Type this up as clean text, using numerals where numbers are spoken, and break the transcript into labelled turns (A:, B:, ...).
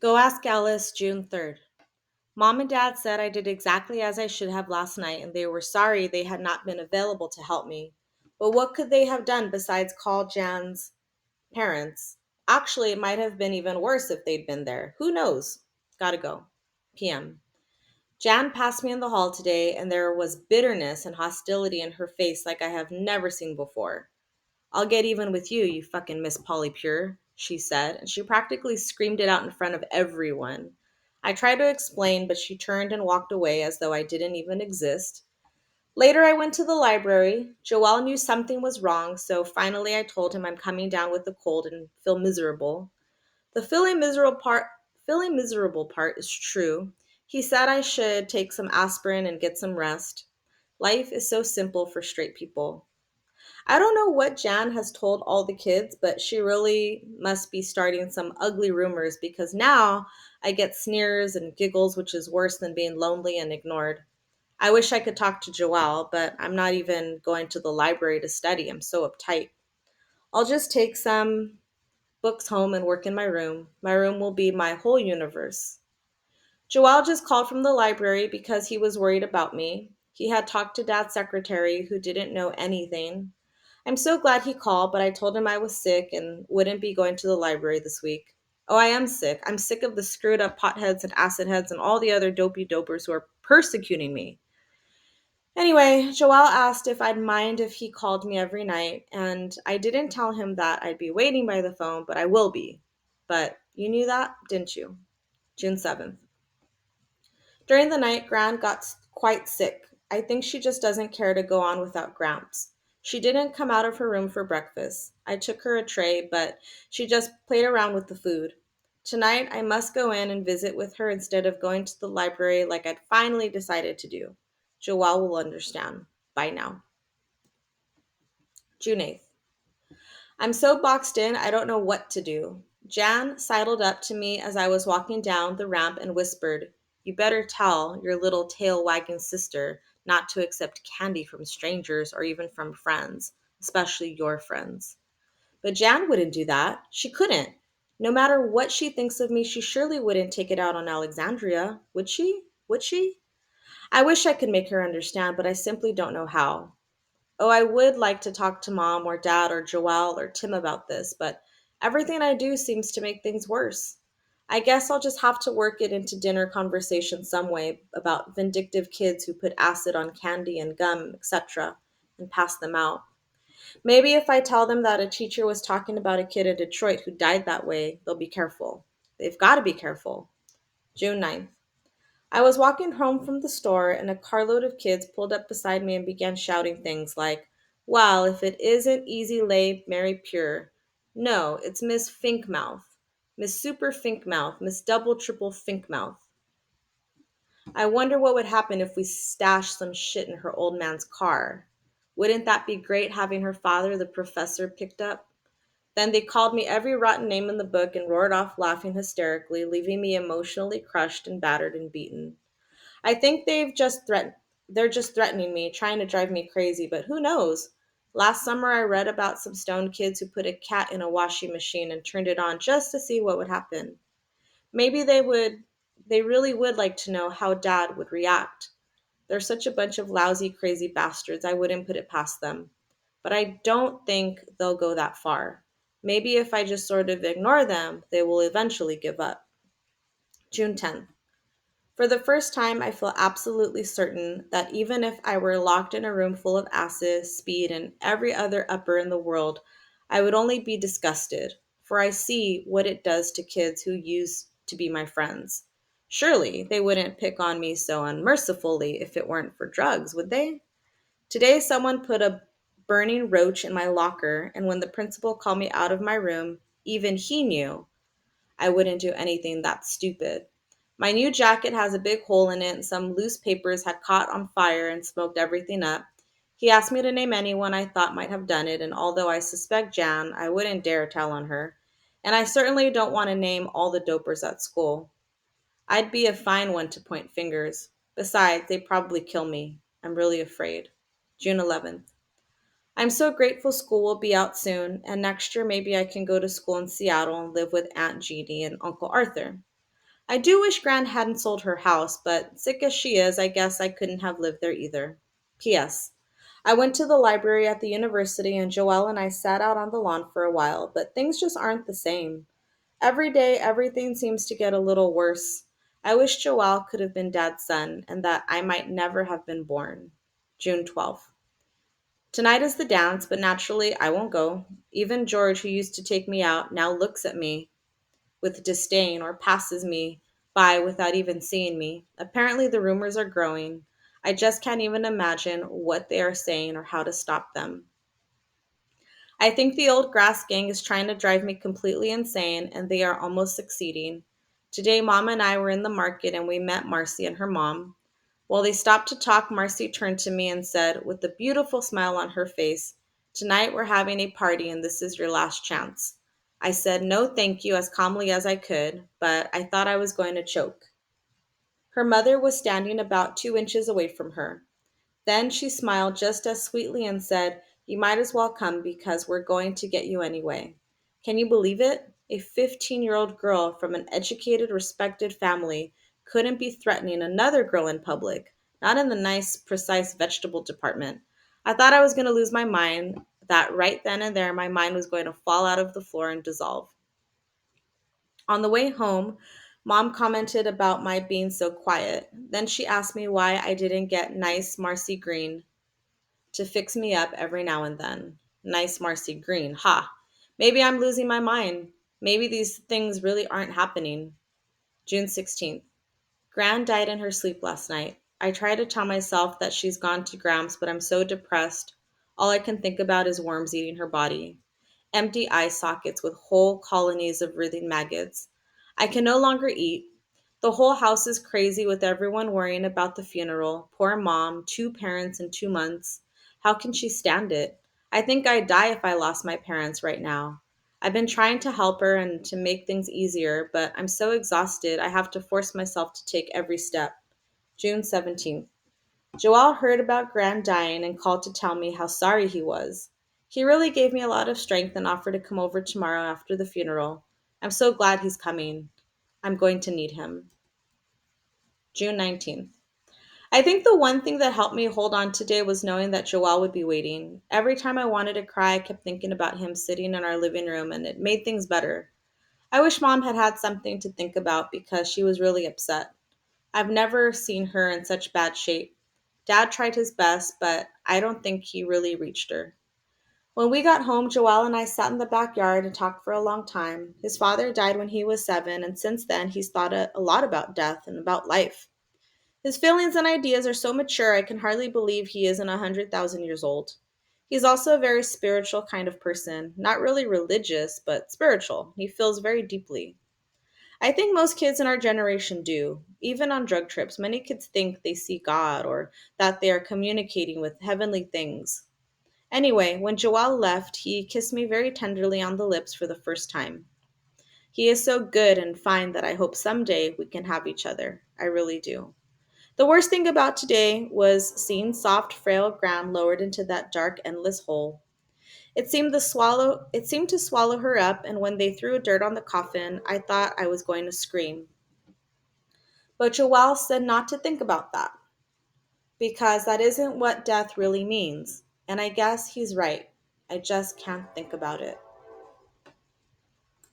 A: Go Ask Alice, June 3rd. Mom and Dad said I did exactly as I should have last night, and they were sorry they had not been available to help me. But what could they have done besides call Jan's parents? Actually, it might have been even worse if they'd been there. Who knows? Gotta go. PM. Jan passed me in the hall today, and there was bitterness and hostility in her face like I have never seen before. "I'll get even with you, you fucking Miss Polly Pure," she said, and she practically screamed it out in front of everyone. I tried to explain, but she turned and walked away as though I didn't even exist. Later, I went to the library. Joel knew something was wrong, so finally I told him I'm coming down with a cold and feel miserable. The feeling miserable part is true. He said I should take some aspirin and get some rest. Life is so simple for straight people. I don't know what Jan has told all the kids, but she really must be starting some ugly rumors because now I get sneers and giggles, which is worse than being lonely and ignored. I wish I could talk to Joelle, but I'm not even going to the library to study. I'm so uptight. I'll just take some books home and work in my room. My room will be my whole universe. Joelle just called from the library because he was worried about me. He had talked to Dad's secretary, who didn't know anything. I'm so glad he called, but I told him I was sick and wouldn't be going to the library this week. Oh, I am sick. I'm sick of the screwed up potheads and acid heads and all the other dopey dopers who are persecuting me. Anyway, Joelle asked if I'd mind if he called me every night, and I didn't tell him that I'd be waiting by the phone, but I will be. But you knew that, didn't you? June 7th. During the night, Gran got quite sick. I think she just doesn't care to go on without Gramps. She didn't come out of her room for breakfast. I took her a tray, but she just played around with the food. Tonight, I must go in and visit with her instead of going to the library like I'd finally decided to do. Joelle will understand. Bye now. June 8th. I'm so boxed in, I don't know what to do. Jan sidled up to me as I was walking down the ramp and whispered, "You better tell your little tail wagging sister not to accept candy from strangers or even from friends, especially your friends." But Jan wouldn't do that. She couldn't. No matter what she thinks of me, she surely wouldn't take it out on Alexandria, would she? Would she? I wish I could make her understand, but I simply don't know how. Oh, I would like to talk to mom or dad or Joelle or Tim about this, but everything I do seems to make things worse. I guess I'll just have to work it into dinner conversation some way about vindictive kids who put acid on candy and gum, etc., and pass them out. Maybe if I tell them that a teacher was talking about a kid in Detroit who died that way, they'll be careful. They've got to be careful. June 9th. I was walking home from the store and a carload of kids pulled up beside me and began shouting things like, "Well, if it isn't Easy Lay Mary Pure. No, it's Miss Finkmouth. Miss Super Finkmouth. Miss Double Triple Finkmouth. I wonder what would happen if we stashed some shit in her old man's car. Wouldn't that be great having her father, the professor, picked up?" Then they called me every rotten name in the book and roared off laughing hysterically, leaving me emotionally crushed and battered and beaten. I think they're just threatening me, trying to drive me crazy, but who knows? Last summer I read about some stoned kids who put a cat in a washing machine and turned it on just to see what would happen. Maybe they really would like to know how dad would react. They're such a bunch of lousy, crazy bastards. I wouldn't put it past them. But I don't think they'll go that far. Maybe if I just sort of ignore them, they will eventually give up. June 10th. For the first time, I feel absolutely certain that even if I were locked in a room full of acid, speed, and every other upper in the world, I would only be disgusted, for I see what it does to kids who used to be my friends. Surely they wouldn't pick on me so unmercifully if it weren't for drugs, would they? Today, someone put a burning roach in my locker, and when the principal called me out of my room, even he knew I wouldn't do anything that stupid. My new jacket has a big hole in it, and some loose papers had caught on fire and smoked everything up. He asked me to name anyone I thought might have done it, and although I suspect Jan, I wouldn't dare tell on her. And I certainly don't want to name all the dopers at school. I'd be a fine one to point fingers. Besides, they'd probably kill me. I'm really afraid. June 11th. I'm so grateful school will be out soon, and next year maybe I can go to school in Seattle and live with Aunt Jeannie and Uncle Arthur. I do wish Gran hadn't sold her house, but sick as she is, I guess I couldn't have lived there either. P.S. I went to the library at the university and Joelle and I sat out on the lawn for a while, but things just aren't the same. Every day, everything seems to get a little worse. I wish Joelle could have been Dad's son and that I might never have been born. June 12th. Tonight is the dance, but naturally I won't go. Even George, who used to take me out, now looks at me with disdain or passes me by without even seeing me. Apparently, the rumors are growing. I just can't even imagine what they are saying or how to stop them. I think the old grass gang is trying to drive me completely insane, and they are almost succeeding. Today, Mom and I were in the market and we met Marcy and her mom. While they stopped to talk, Marcy turned to me and said, with a beautiful smile on her face, "Tonight we're having a party and this is your last chance." I said, "No, thank you," as calmly as I could, but I thought I was going to choke. Her mother was standing about 2 inches away from her. Then she smiled just as sweetly and said, "You might as well come because we're going to get you anyway." Can you believe it? A 15-year-old girl from an educated, respected family couldn't be threatening another girl in public, not in the nice, precise vegetable department. I thought I was going to lose my mind, that right then and there my mind was going to fall out of the floor and dissolve. On the way home, Mom commented about my being so quiet. Then she asked me why I didn't get nice Marcy Green to fix me up every now and then. Nice Marcy Green. Ha! Maybe I'm losing my mind. Maybe these things really aren't happening. June 16th. Gran died in her sleep last night. I try to tell myself that she's gone to Grams, but I'm so depressed. All I can think about is worms eating her body. Empty eye sockets with whole colonies of writhing maggots. I can no longer eat. The whole house is crazy with everyone worrying about the funeral. Poor mom, two parents in 2 months. How can she stand it? I think I'd die if I lost my parents right now. I've been trying to help her and to make things easier, but I'm so exhausted I have to force myself to take every step. June 17th. Joel heard about Gran dying and called to tell me how sorry he was. He really gave me a lot of strength and offered to come over tomorrow after the funeral. I'm so glad he's coming. I'm going to need him. June 19th. I think the one thing that helped me hold on today was knowing that Joel would be waiting. Every time I wanted to cry, I kept thinking about him sitting in our living room, and it made things better. I wish Mom had had something to think about because she was really upset. I've never seen her in such bad shape. Dad tried his best, but I don't think he really reached her. When we got home, Joel and I sat in the backyard and talked for a long time. His father died when he was 7, and since then he's thought a lot about death and about life. His feelings and ideas are so mature I can hardly believe he isn't 100,000 years old. He's also a very spiritual kind of person, not really religious, but spiritual. He feels very deeply. I think most kids in our generation do. Even on drug trips, many kids think they see God or that they are communicating with heavenly things. Anyway, when Joel left, he kissed me very tenderly on the lips for the first time. He is so good and fine that I hope someday we can have each other. I really do. The worst thing about today was seeing soft, frail ground lowered into that dark, endless hole. It seemed to swallow her up, and when they threw dirt on the coffin, I thought I was going to scream. But Joel said not to think about that, because that isn't what death really means. And I guess he's right. I just can't think about it.